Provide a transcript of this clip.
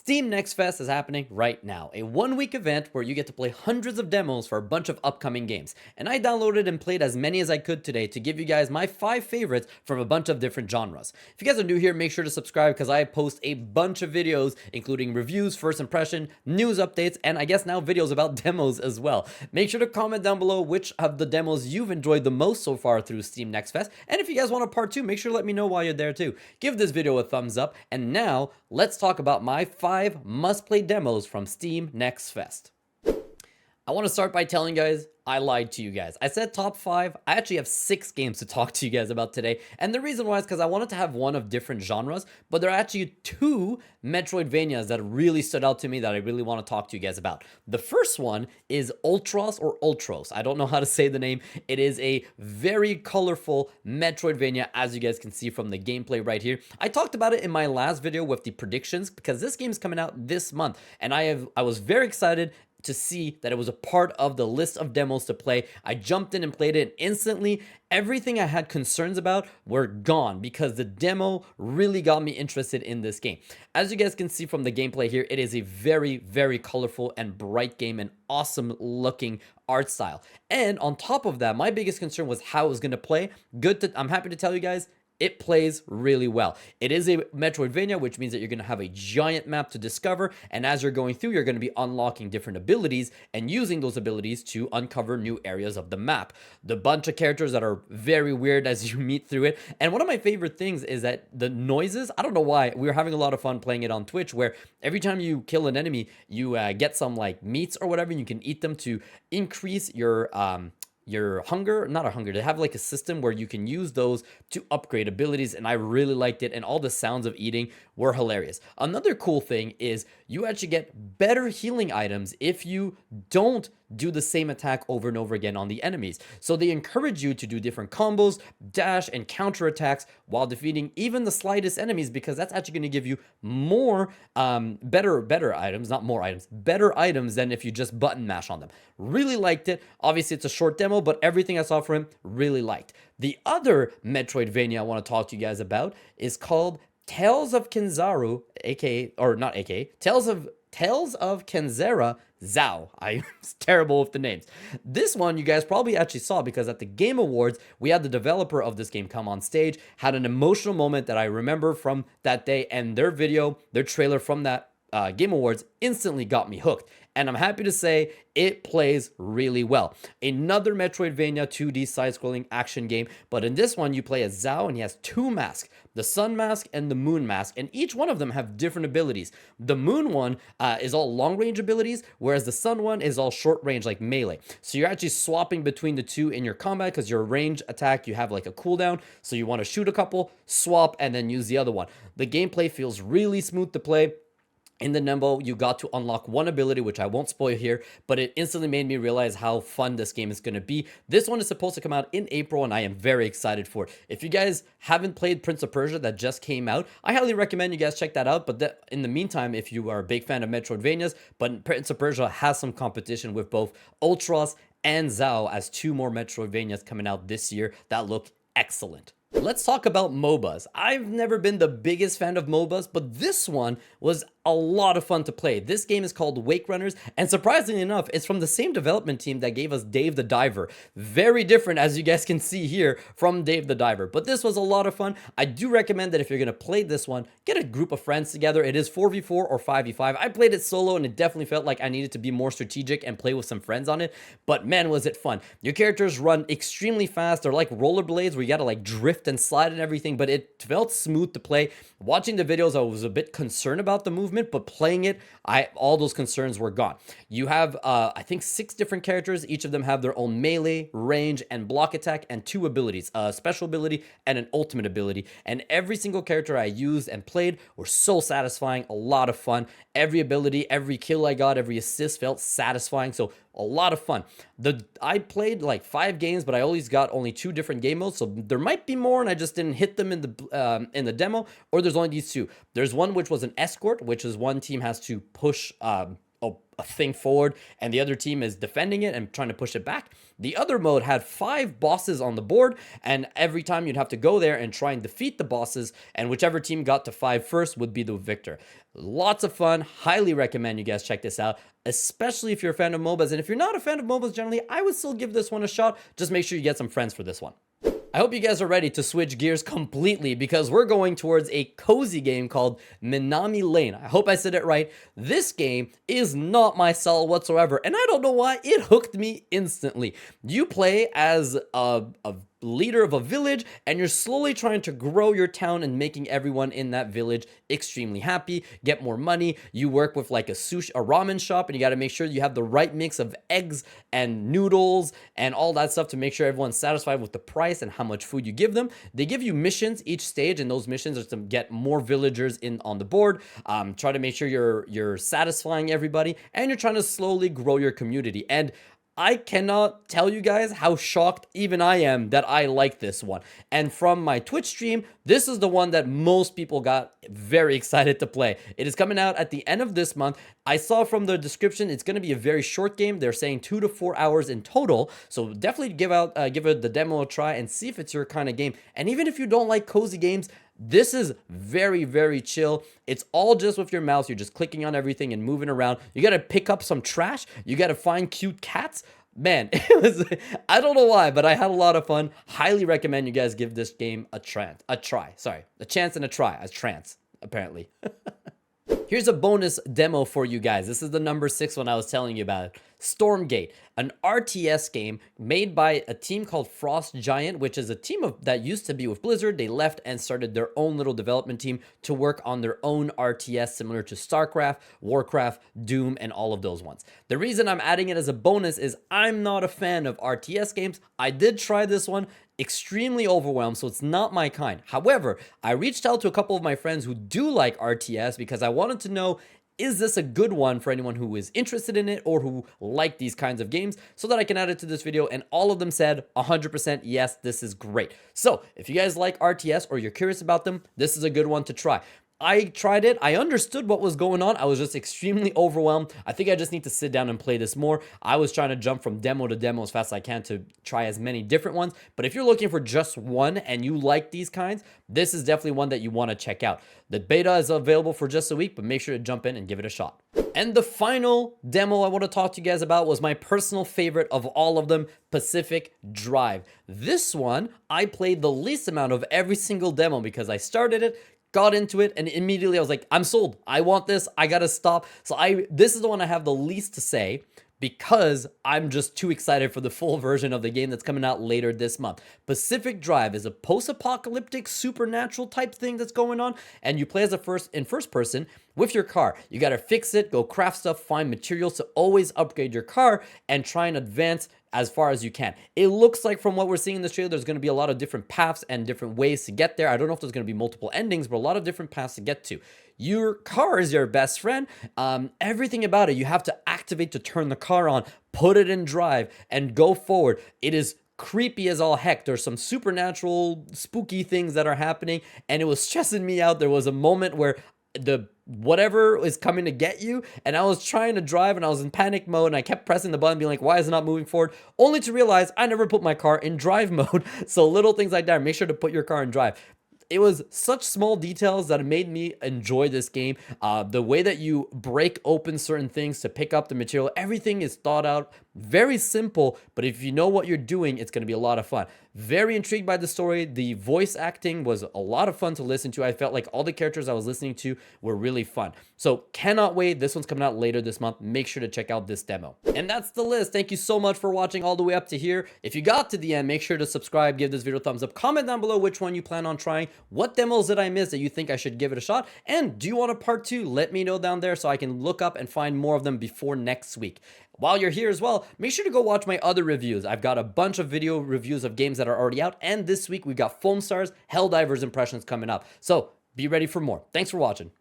Steam Next Fest is happening right now, a one-week event where you get to play hundreds of demos for a bunch of upcoming games. And I downloaded and played as many as I could today to give you guys my 5 favorites from a bunch of different genres. If you guys are new here, make sure to subscribe because I post a bunch of videos, including reviews, first impression, news updates, and I guess now videos about demos as well. Make sure to comment down below which of the demos you've enjoyed the most so far through Steam Next Fest. And if you guys want a part 2, make sure to let me know while you're there too. Give this video a thumbs up. And now, let's talk about my 5 must-play demos from Steam Next Fest. I want to start by telling you guys I lied to you guys. I said top 5. I actually have 6 games to talk to you guys about today. And the reason why is because I wanted to have one of different genres, but there are actually 2 Metroidvanias that really stood out to me that I really want to talk to you guys about. The first one is Ultros or Ultros. I don't know how to say the name. It is a very colorful Metroidvania, as you guys can see from the gameplay right here. I talked about it in my last video with the predictions because this game is coming out this month, and I was very excited to see that it was a part of the list of demos to play. I jumped in and played it, and instantly everything I had concerns about were gone because the demo really got me interested in this game. As you guys can see from the gameplay here, it is a very, very colorful and bright game and awesome looking art style. And on top of that, my biggest concern was how it was going to play. I'm happy to tell you guys, it plays really well. It is a Metroidvania, which means that you're going to have a giant map to discover, and as you're going through, you're going to be unlocking different abilities and using those abilities to uncover new areas of the map. The bunch of characters that are very weird as you meet through it, and one of my favorite things is that the noises, I don't know why, we were having a lot of fun playing it on Twitch, where every time you kill an enemy, you get some like meats or whatever, and you can eat them to increase your hunger, not a hunger, to have like a system where you can use those to upgrade abilities, and I really liked it, and all the sounds of eating were hilarious. Another cool thing is you actually get better healing items if you don't do the same attack over and over again on the enemies. So they encourage you to do different combos, dash, and counter attacks while defeating even the slightest enemies, because that's actually going to give you more better items, not more items, better items than if you just button mash on them. Really liked it. Obviously, it's a short demo, but everything I saw from him, really liked. The other Metroidvania I want to talk to you guys about is called Tales of Kenzera, Tales of Kenzera Zao. I'm terrible with the names. This one you guys probably actually saw because at the Game Awards, we had the developer of this game come on stage, had an emotional moment that I remember from that day, and their trailer from that Game Awards instantly got me hooked. And I'm happy to say it plays really well. Another Metroidvania 2D side-scrolling action game, but in this one you play as Zao, and he has 2 masks, the Sun Mask and the Moon Mask, and each one of them have different abilities. The Moon one is all long-range abilities, whereas the Sun one is all short-range, like melee. So you're actually swapping between the two in your combat because your range attack, you have like a cooldown, so you want to shoot a couple, swap, and then use the other one. The gameplay feels really smooth to play. In the demo, you got to unlock one ability, which I won't spoil here, but it instantly made me realize how fun this game is going to be. This one is supposed to come out in April, and I am very excited for it. If you guys haven't played Prince of Persia that just came out, I highly recommend you guys check that out. But in the meantime, if you are a big fan of Metroidvanias, but Prince of Persia has some competition with both Ultros and Zao as 2 more Metroidvanias coming out this year that look excellent. Let's talk about MOBAs. I've never been the biggest fan of MOBAs, but this one was a lot of fun to play. This game is called Wakerunners, and surprisingly enough, it's from the same development team that gave us Dave the Diver. Very different, as you guys can see here, from Dave the Diver, but this was a lot of fun. I do recommend that if you're going to play this one, get a group of friends together. It is 4v4 or 5v5. I played it solo, and it definitely felt like I needed to be more strategic and play with some friends on it, but man, was it fun. Your characters run extremely fast. They're like rollerblades where you got to like drift and slide and everything, but it felt smooth to play. Watching the videos, I was a bit concerned about the movement, but playing it, all those concerns were gone. You have, I think, 6 different characters. Each of them have their own melee, range, and block attack, and 2 abilities, a special ability and an ultimate ability. And every single character I used and played were so satisfying, a lot of fun. Every ability, every kill I got, every assist felt satisfying. So a lot of fun. I played like 5 games, but I always got only 2 different game modes, so there might be more, and I just didn't hit them in the demo, or there's only these 2. There's one which was an escort, which is one team has to push a thing forward and the other team is defending it and trying to push it back. The other mode had 5 bosses on the board, and every time you'd have to go there and try and defeat the bosses, and whichever team got to 5 first would be the victor. Lots of fun. Highly recommend you guys check this out, especially if you're a fan of MOBAs. And if you're not a fan of MOBAs generally, I would still give this one a shot. Just make sure you get some friends for this one. I hope you guys are ready to switch gears completely, because we're going towards a cozy game called Minami Lane. I hope I said it right. This game is not my style whatsoever, and I don't know why. It hooked me instantly. You play as a leader of a village, and you're slowly trying to grow your town and making everyone in that village extremely happy, get more money. You work with like a ramen shop, and you got to make sure you have the right mix of eggs and noodles and all that stuff to make sure everyone's satisfied with the price and how much food you give them. They give you missions each stage, and those missions are to get more villagers in on the board. Try to make sure you're satisfying everybody, and you're trying to slowly grow your community. And I cannot tell you guys how shocked even I am that I like this one. And from my Twitch stream, this is the one that most people got very excited to play. It is coming out at the end of this month. I saw from the description it's going to be a very short game. They're saying 2 to 4 hours in total. So definitely give it the demo a try and see if it's your kind of game. And even if you don't like cozy games, this is very, very chill. It's all just with your mouse. You're just clicking on everything and moving around. You got to pick up some trash. You got to find cute cats. Man, it was, I don't know why, but I had a lot of fun. Highly recommend you guys give this game a chance and a try, as trance, apparently. Here's a bonus demo for you guys. This is the number 6 one I was telling you about. Stormgate, an RTS game made by a team called Frost Giant, which is a team that used to be with Blizzard. They left and started their own little development team to work on their own RTS, similar to StarCraft, Warcraft, Doom, and all of those ones. The reason I'm adding it as a bonus is I'm not a fan of RTS games. I did try this one. Extremely overwhelmed, so it's not my kind. However, I reached out to a couple of my friends who do like RTS because I wanted to know, is this a good one for anyone who is interested in it or who like these kinds of games, so that I can add it to this video. And all of them said 100% yes, this is great. So if you guys like RTS or you're curious about them, this is a good one to try. I tried it. I understood what was going on. I was just extremely overwhelmed. I think I just need to sit down and play this more. I was trying to jump from demo to demo as fast as I can to try as many different ones. But if you're looking for just one and you like these kinds, this is definitely one that you want to check out. The beta is available for just a week, but make sure to jump in and give it a shot. And the final demo I want to talk to you guys about was my personal favorite of all of them, Pacific Drive. This one, I played the least amount of every single demo because I started it, got into it, and immediately I was like, I'm sold. I want this. I gotta stop. So this is the one I have the least to say, because I'm just too excited for the full version of the game that's coming out later this month. Pacific Drive is a post-apocalyptic supernatural type thing that's going on, and you play as in first person with your car. You got to fix it, go craft stuff, find materials to always upgrade your car, and try and advance as far as you can. It looks like, from what we're seeing in this trailer, there's going to be a lot of different paths and different ways to get there. I don't know if there's going to be multiple endings, but a lot of different paths to get to. Your car is your best friend. Everything about it, you have to activate to turn the car on, put it in drive, and go forward. It is creepy as all heck. There's some supernatural, spooky things that are happening, and it was stressing me out. There was a moment where whatever is coming to get you, and I was trying to drive and I was in panic mode, and I kept pressing the button being like, why is it not moving forward, only to realize I never put my car in drive mode. So little things like that, make sure to put your car in drive. It was such small details that it made me enjoy this game. The way that you break open certain things to pick up the material, everything is thought out. Very simple, but if you know what you're doing, it's going to be a lot of fun. Very intrigued by the story. The voice acting was a lot of fun to listen to. I felt like all the characters I was listening to were really fun. So cannot wait. This one's coming out later this month. Make sure to check out this demo. And that's the list. Thank you so much for watching all the way up to here. If you got to the end, make sure to subscribe, give this video a thumbs up, comment down below which one you plan on trying. What demos did I miss that you think I should give it a shot? And do you want a part 2? Let me know down there so I can look up and find more of them before next week. While you're here as well, make sure to go watch my other reviews. I've got a bunch of video reviews of games that are already out, and this week we've got Foam Stars, Helldivers impressions coming up. So be ready for more. Thanks for watching.